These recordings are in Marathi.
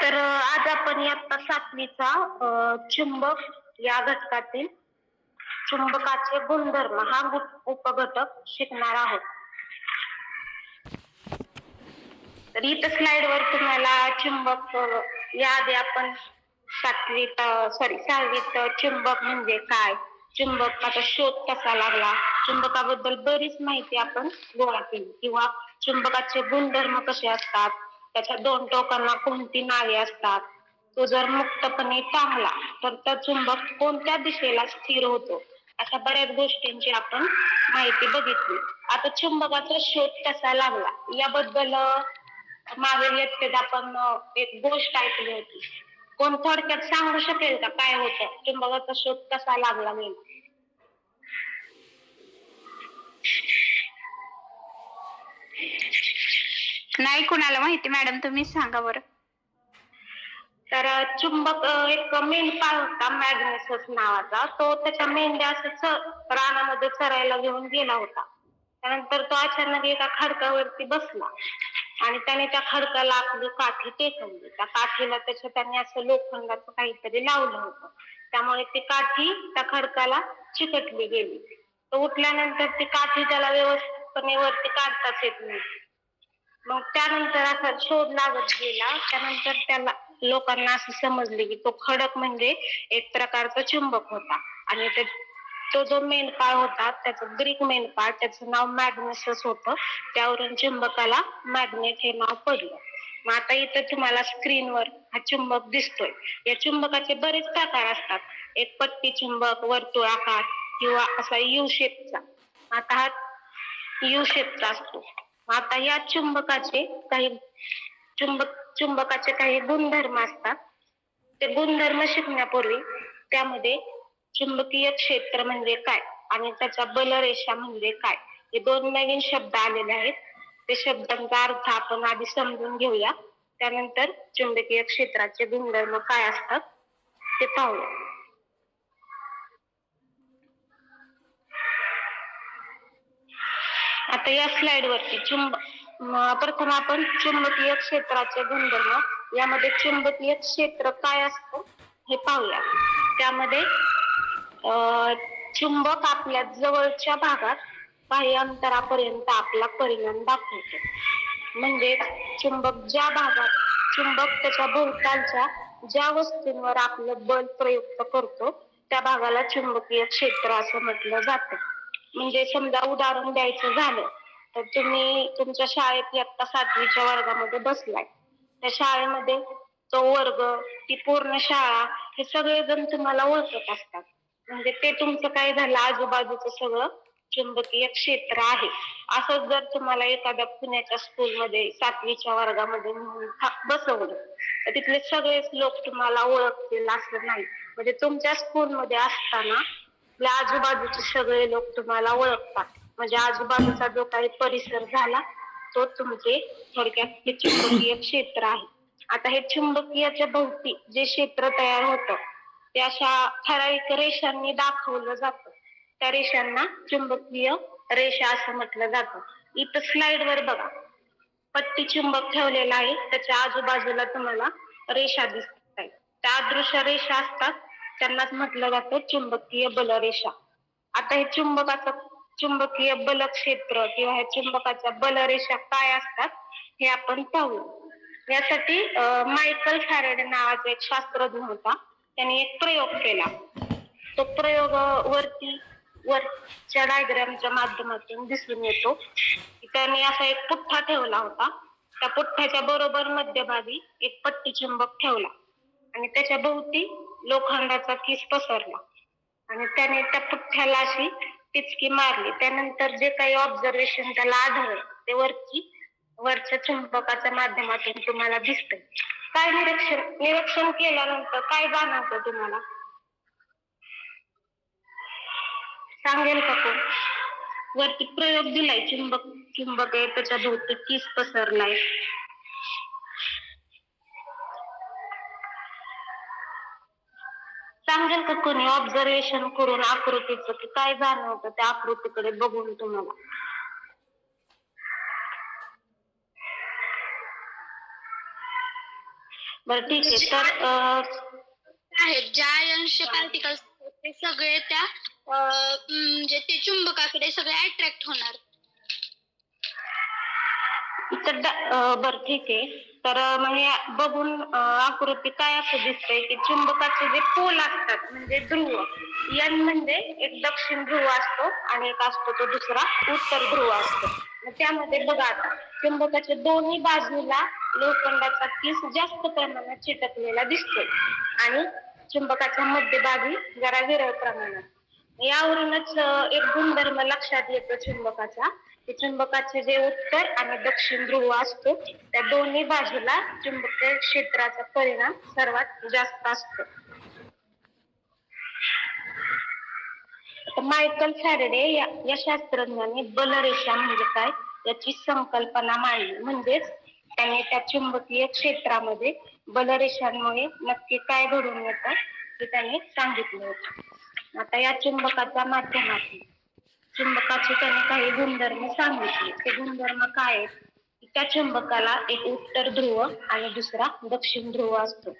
तर आज आपण इयत्ता 7वीचा चुंबक या घटकातील चुंबकाचे गुणधर्म हा उपघटक शिकणार आहोत. तर इथं स्लाइडवर तुम्हाला चुंबक याआधी आपण 6वीत चुंबक म्हणजे काय, चुंबकाचा शोध कसा लागला, चुंबकाबद्दल बरीच माहिती आपण गोळा केली किंवा चुंबकाचे गुणधर्म कसे असतात, त्याच्या दोन टोकांना कोणती नावे असतात, तो जर मुक्तपणे टांगला तर त्या चुंबक कोणत्या दिशेला स्थिर होतो, अशा बऱ्याच गोष्टींची आपण माहिती बघितली. आता चुंबकाचा शोध कसा लागला याबद्दल मागील इयत्तेत आपण एक गोष्ट ऐकली होती. कोण थोडक्यात सांगू शकेल का काय होतं, चुंबकाचा शोध कसा लागला नाही? नाही कुणाला माहिती मॅडम, तुम्ही सांगा बरं. तर चुंबक एक मेंढपाळ होता मॅग्नेसस नावाचा. तो त्याच्या मेंढ्या असं रानामध्ये चरायला घेऊन गेला होता. त्यानंतर तो अचानक एका खडकावरती बसला आणि त्याने त्या खडकाला आपली काठी टेकवली. त्या काठीला त्याने असं लोखंडाचं काहीतरी लावलं होतं, त्यामुळे ती काठी त्या खडकाला चिकटली गेली. तो उठल्यानंतर ती काठी त्याला व्यवस्थितपणे वरती काढताच येत नाही. मग त्यानंतर असा शोध लागत गेला. त्यानंतर त्याला लोकांना असं समजले की तो खडक म्हणजे एक प्रकारचा चुंबक होता आणि तो जो मेंढपाळ होता, त्याचं ग्रीक मेंढपाळ, त्याचं नाव मॅग्नेसस होतं. त्यावरून चुंबकाला मॅग्नेट हे नाव पडलं. मग आता इथं तुम्हाला स्क्रीनवर हा चुंबक दिसतोय. या चुंबकाचे बरेच प्रकार असतात. एक पट्टी चुंबक, वर्तुळाकार किंवा असा यू शेपचा. आता हा यू शेपचा असतो. आता या चुंबकाचे काही गुणधर्म असतात. ते गुणधर्म शिकण्यापूर्वी त्यामध्ये चुंबकीय क्षेत्र म्हणजे काय आणि त्याच्या बलरेषा म्हणजे काय, हे दोन नवीन शब्द आलेले आहेत. ते शब्दांचा अर्थ आपण आधी समजून घेऊया, त्यानंतर चुंबकीय क्षेत्राचे गुणधर्म काय असतात ते पाहूया. आता या स्लाइड वरती प्रथम आपण चुंबकीय क्षेत्राचे गुणधर्म, यामध्ये चुंबकीय क्षेत्र काय असतं हे पाहूया. त्यामध्ये चुंबक आपल्या जवळच्या भागात काही अंतरापर्यंत आपला परिणाम दाखवतो. म्हणजे चुंबक त्याच्या भोवतालच्या ज्या वस्तूंवर आपलं बल प्रयुक्त करतो त्या भागाला चुंबकीय क्षेत्र असं म्हटलं जातं. म्हणजे समजा उदाहरण द्यायचं झालं तर तुम्ही तुमच्या शाळेत इयत्ता 7वीच्या वर्गामध्ये बसलाय. त्या शाळेमध्ये तो वर्ग, ती पूर्ण शाळा, हे सगळेजण तुम्हाला ओळखत असतात. म्हणजे ते तुमचं काय झालं, आजूबाजूचं सगळं चुंबकीय क्षेत्र आहे. असंच जर तुम्हाला एखाद्या पुण्याच्या स्कूलमध्ये 7वीच्या वर्गामध्ये बसवलं तर तिथले सगळेच लोक तुम्हाला ओळखतील असं नाही. म्हणजे तुमच्या स्कूलमध्ये असताना आपल्या आजूबाजूचे सगळे लोक तुम्हाला ओळखतात. म्हणजे आजूबाजूचा जो काही परिसर झाला तो तुमचे थोडक्यात चुंबकीय क्षेत्र आहे. आता हे चुंबकीयाच्या भोवती जे क्षेत्र तयार होतं ते अशा ठराविक रेषांनी दाखवलं जातं. त्या रेषांना चुंबकीय रेषा असं म्हटलं जातं. इथं स्लाइडवर बघा, पट्टी चुंबक ठेवलेला आहे, त्याच्या आजूबाजूला तुम्हाला रेषा दिसत आहेत. त्या अदृश्य रेषा असतात, त्यांनाच म्हटलं जातं चुंबकीय बलरेषा. आता हे चुंबकीय बल क्षेत्र किंवा ह्या चुंबकाच्या बलरेषा काय असतात हे आपण पाहू. यासाठी मायकल फॅरेडे नावाचा एक शास्त्रज्ञ होता, त्यांनी एक प्रयोग केला. तो प्रयोग वरच्या डायग्रामच्या माध्यमातून दिसून येतो. त्यांनी असा एक पुठ्ठा ठेवला होता. त्या पुठ्ठ्याच्या बरोबर मध्यभागी एक पट्टी चुंबक ठेवला आणि त्याच्या भोवती लोखंडाचा किस पसरला आणि त्याने त्या पुठ्ठ्याला अशी टिचकी मारली. त्यानंतर जे काही ऑब्झर्वेशन त्याला आढळलं ते वरच्या चुंबकाच्या माध्यमातून तुम्हाला दिसतंय. काय निरीक्षण केल्यानंतर काय जाणवतं तुम्हाला, सांगेल का कोण? वरती प्रयोग दिलाय, चुंबक आहे, त्याच्या भोवती किस पसरलाय. सांगेल का कोणी ऑब्झर्वेशन करून आकृतीचं की काय जाणवतं त्या आकृतीकडे बघून तुम्हाला? बरं ठीक आहे. तर आहेत ज्या आयनचे पार्टिकल्स ते सगळे त्या म्हणजे ते चुंबकाकडे सगळे अट्रॅक्ट होणार. तर बरं ठीक आहे. तर मग हे बघून आकृती काय असं दिसतंय की चुंबकाचे जे पोल असतात म्हणजे ध्रुव, एन म्हणजे एक दक्षिण ध्रुव असतो आणि एक असतो तो दुसरा उत्तर ध्रुव असतो. मग त्यामध्ये बघा आता चुंबकाच्या दोन्ही बाजूला लोखंडाचा किस जास्त प्रमाणात चिटकलेला दिसतोय आणि चुंबकाच्या मध्यभागी जरा विरळ प्रमाणात. यावरूनच एक गुणधर्म लक्षात येतो चुंबकाचा, की चुंबकाचे जे उत्तर आणि दक्षिण ध्रुव असतो त्या दोन्ही बाजूला चुंबकीय क्षेत्राचा परिणाम सर्वात जास्त असतो. मायकल फॅरेडे या शास्त्रज्ञाने बलरेषा म्हणजे काय याची संकल्पना मांडली. म्हणजेच त्याने त्या चुंबकीय क्षेत्रामध्ये बलरेषांमुळे नक्की काय घडून येतं हे त्याने सांगितलं होतं. आता या चुंबकाच्या माध्यमातून चुंबकाचे त्याने काही गुणधर्म सांगितले. ते गुणधर्म काय आहेत? त्या चुंबकाला एक उत्तर ध्रुव आणि दुसरा दक्षिण ध्रुव असतो.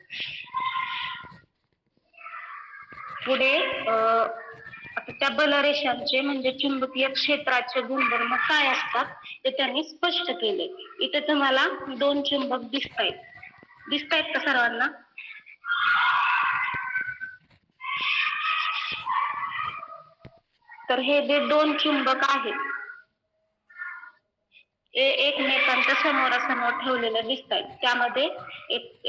पुढे आता त्या बलरेषांचे म्हणजे चुंबकीय क्षेत्राचे गुणधर्म काय असतात ते त्यांनी स्पष्ट केले. इथे तुम्हाला दोन चुंबक दिसतायत का सर्वांना? तर हे जे दोन चुंबक आहेत ते एकमेकांच्या समोरासमोर ठेवलेले दिसत आहेत. त्यामध्ये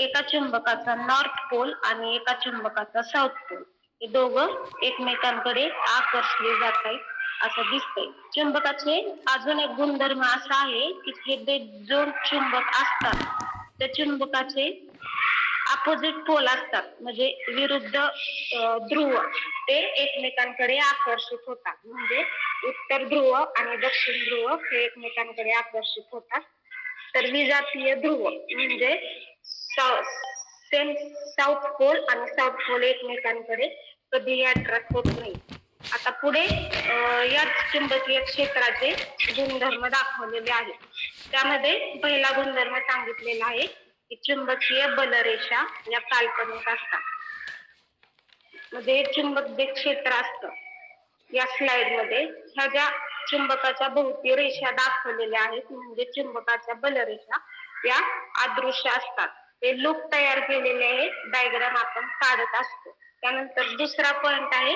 एका चुंबकाचा नॉर्थ पोल आणि एका चुंबकाचा साऊथ पोल हे दोघं एकमेकांकडे आकर्षले जात आहेत असं दिसतंय. चुंबकाचे अजून एक गुणधर्म असा आहे की हे जे दोन चुंबक असतात त्या चुंबकाचे अपोजिट पोल असतात म्हणजे विरुद्ध ध्रुव ते एकमेकांकडे आकर्षित होतात. म्हणजे उत्तर ध्रुव आणि दक्षिण ध्रुव हे एकमेकांकडे आकर्षित होतात. तर विजातीय ध्रुव म्हणजे सेम साऊथ पोल आणि साऊथ पोल एकमेकांकडे कधीही अट्रॅक्ट होत नाही. आता पुढे याच चुंबकीय क्षेत्राचे गुणधर्म दाखवलेले आहेत. त्यामध्ये पहिला गुणधर्म सांगितलेला आहे की चुंबकीय बलरेषा या काल्पनिक असतात. म्हणजे चुंबक जे क्षेत्र असतं या स्लाइड मध्ये ह्या ज्या चुंबकाच्या भोवती रेषा दाखवलेल्या आहेत म्हणजे चुंबकाच्या बलरेषा या अदृश्य असतात. ते लूप तयार केलेले आहे, डायग्राम आपण काढत असतो. त्यानंतर दुसरा पॉइंट आहे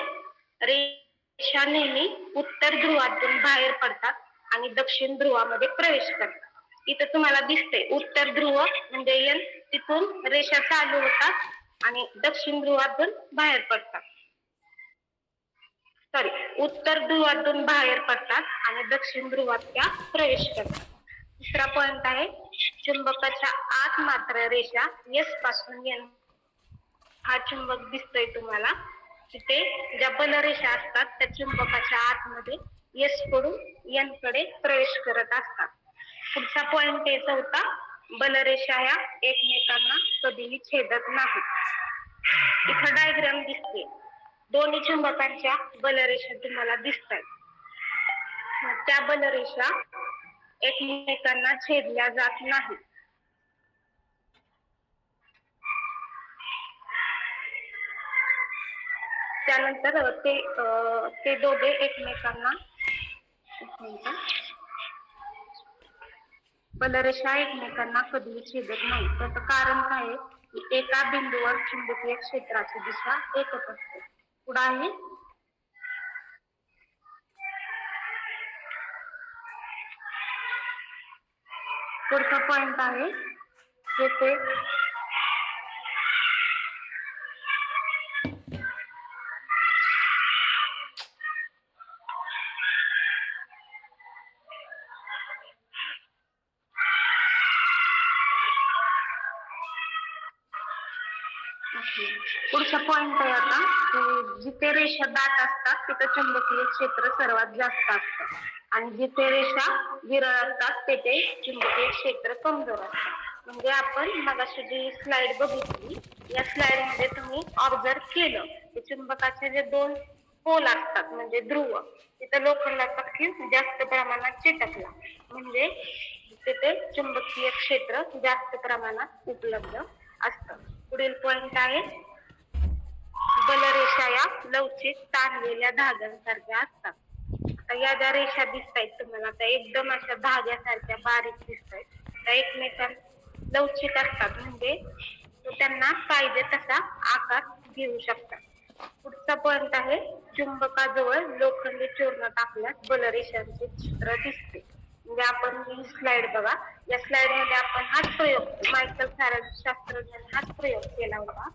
रेषा नेहमी उत्तर ध्रुवातून बाहेर पडतात आणि दक्षिण ध्रुवामध्ये प्रवेश करतात. इथं तुम्हाला दिसतंय उत्तर ध्रुव म्हणजे एन तिथून रेषा चालू होतात आणि दक्षिण ध्रुवातून बाहेर पडतात. सॉरी, उत्तर ध्रुवातून बाहेर पडतात आणि दक्षिण ध्रुवात त्या प्रवेश करतात. दुसरा पॉइंट आहे चुंबकाच्या आत मात्र रेषा एस पासून एन हा चुंबक दिसतोय तुम्हाला. तिथे ज्या बलरेषा असतात त्या चुंबकाच्या आतमध्ये एस कडून एन कडे प्रवेश करत असतात. पुढचा पॉइंट याचा होता बलरेषा ह्या एकमेकांना कधीही छेदत नाहीत. इथं डायग्राम दिसते, दोन्ही चुंबकांच्या बलरेषा तुम्हाला दिसतात. त्या बलरेषा एकमेकांना छेदल्या जात नाहीत. त्यानंतर ते दोघे एकमेकांना बलरेषा एकमेकांना कधीही छेदत नाही. त्याचं कारण काय आहे की एका बिंदूवर चुंबकीय क्षेत्राची दिशा एकच असते. पुढे आहे पुढचा पॉइंट आहे येथे पुढचा पॉइंट आहे आता की जिथे रेषा दाट असतात तिथे चुंबकीय क्षेत्र सर्वात जास्त असतं आणि जिथे रेषा विरळ असतात तिथे चुंबकीय क्षेत्र कमजोर असतं. म्हणजे आपण मगाशी जी स्लाइड बघितली या स्लाइड मध्ये तुम्ही ऑब्झर्व केलं की चुंबकाचे जे दोन पोल असतात म्हणजे ध्रुव तिथे लोखंडाचा खिस जास्त प्रमाणात चिटकला म्हणजे तिथे चुंबकीय क्षेत्र जास्त प्रमाणात उपलब्ध असतं. पुढील पॉइंट आहे बलरेषा या लवचिक ताणलेल्या धाग्यांसारख्या असतात. आता या ज्या रेषा दिसतायत तुम्हाला त्या एकदम अशा धाग्यासारख्या बारीक दिसतायत. त्या एकमेकां लवचिक असतात म्हणजे त्यांना पाहिजे तसा आकार घेऊ शकतात. पुढचा पॉइंट आहे चुंबकाजवळ लोखंडी चूर्ण टाकल्यास बलरेषांचे चित्र दिसते. म्हणजे आपण ही स्लाइड बघा, या स्लाइड मध्ये आपण हाच प्रयोग मायकल फॅराडे शास्त्रज्ञांनी हाच प्रयोग केला होता.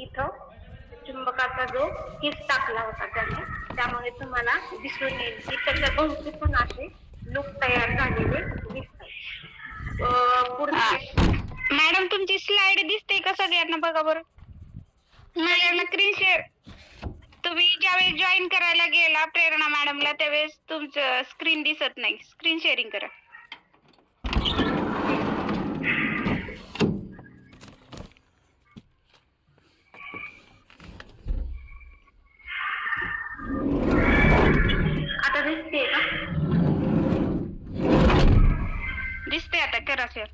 इथं चुंबकाचा जो किस टाकला होता त्याने, त्यामुळे तुम्हाला दिसून येईल की त्याच्या भोवती पण असे लूप तयार झालेले दिसतात. पुढचे मॅडम तुमची स्लाइड दिसते का सगळ्यांना? बघा बरं. मॅडमला स्क्रीन शेअर, तुम्ही ज्यावेळेस जॉईन करायला गेला प्रेरणा मॅडमला त्यावेळेस तुमचं स्क्रीन दिसत नाही. स्क्रीन शेअरिंग करा. आता दिसते का? दिसते आता, करा शेअर.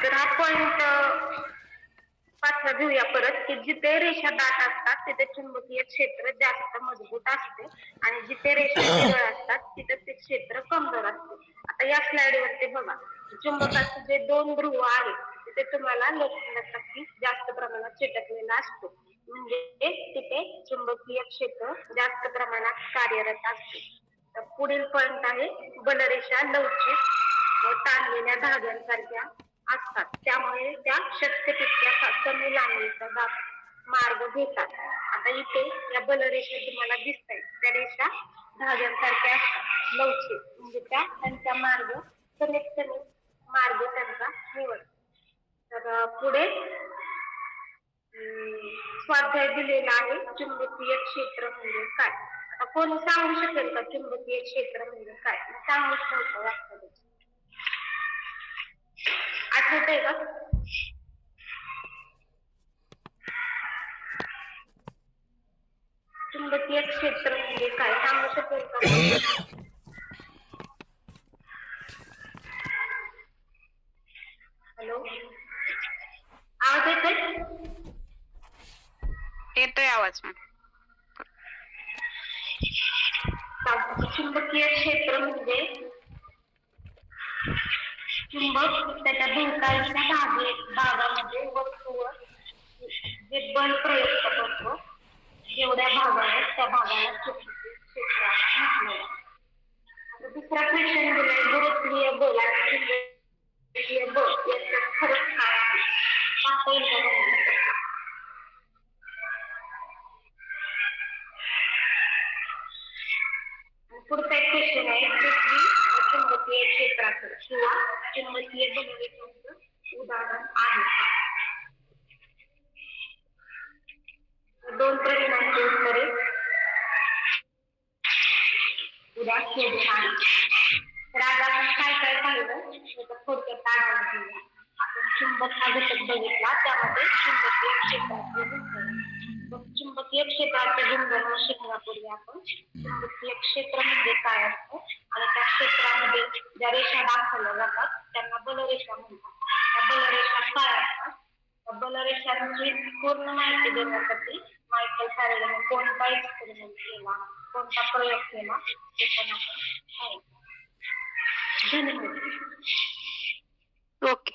तर हा पॉइंट पाचवा घेऊया परत की जिथे रेषा दाट असतात तिथे चुंबकीय क्षेत्र जास्त मजबूत असते आणि जिथे रेषा सरळ असतात तिथे ते क्षेत्र कमजोर असते. आता या स्लाइड वरती बघा, चुंबकाचे जे दोन ध्रुव आहेत तिथे तुम्हाला लोखंडाचा किस जास्त प्रमाणात चिटकलेला असतो, म्हणजे तिथे चुंबकीय क्षेत्र जास्त प्रमाणात कार्यरत असते. तर पुढील पॉइंट आहे बलरेषा लवचिक ताणलेल्या धाग्यांसारख्या असतात, त्यामुळे त्या शक्य तितक्या कमी लांबीचा मार्ग घेतात. आता इथे या बलरेषा तुम्हाला दिसत आहेत त्या रेषा धाग्यांसारख्या असतात, लवचिक, म्हणजे त्यांचा मार्ग कमीत कमी मार्ग त्यांचा निवडतात. तर पुढे स्वाध्याय दिलेला आहे चुंबकीय क्षेत्र म्हणजे काय. आता कोणी सांगू शकेल का चुंबकीय क्षेत्र म्हणजे काय? सांगूच नव्हतं वाटतं. आठवतंय का? चुंबकीय क्षेत्र म्हणजे काय सांगू शकेल का? हॅलो, आवाज येतोय? येतोय आवाज. चुंबकीय क्षेत्र म्हणजे चुंबक त्याच्या भोवतालच्या भागामध्ये वस्तूवर जे बल प्रयुक्त करतो जेवढ्या भागावर त्या भागाला चुंबकीय क्षेत्र म्हटलं. दुसरा क्वेश्चन दिलाय गुरुत्वीय बल आणि चुंबकीय बल याच्यात फरक काय आहे? सांगता येईल का? पुढचा एक क्वेश्चन आहे पृथ्वी चुंबकीय क्षेत्राचं किंवा चुंबकीय बलरेषाचं उदाहरण आहे का? दोन प्रश्नांची उत्तरे उद्या शोधून आहे. तर आज आपण काय काय पाहिलं त्याचा थोडक्यात आढावा घेऊया. आपण चुंबक हा घटक बघितला, त्यामध्ये चुंबकीय क्षेत्राचे गुणधर्म, चुंबकीय क्षेत्राचे गुणधर्म शिकण्यापूर्वी आपण चुंबकीय क्षेत्र म्हणजे काय असतं आणि त्या क्षेत्रामध्ये ज्या रेषा दाखवल्या जातात त्यांना बलरेषा म्हणतात. त्या बलरेषा काय असतात? त्या बलरेषांची पूर्ण माहिती देण्यासाठी मायकल फॅराडेने कोणता एक्सपेरिमेंट केला, कोणता प्रयोग केला ते पण आपण पाहू. धन्यवाद. ओके.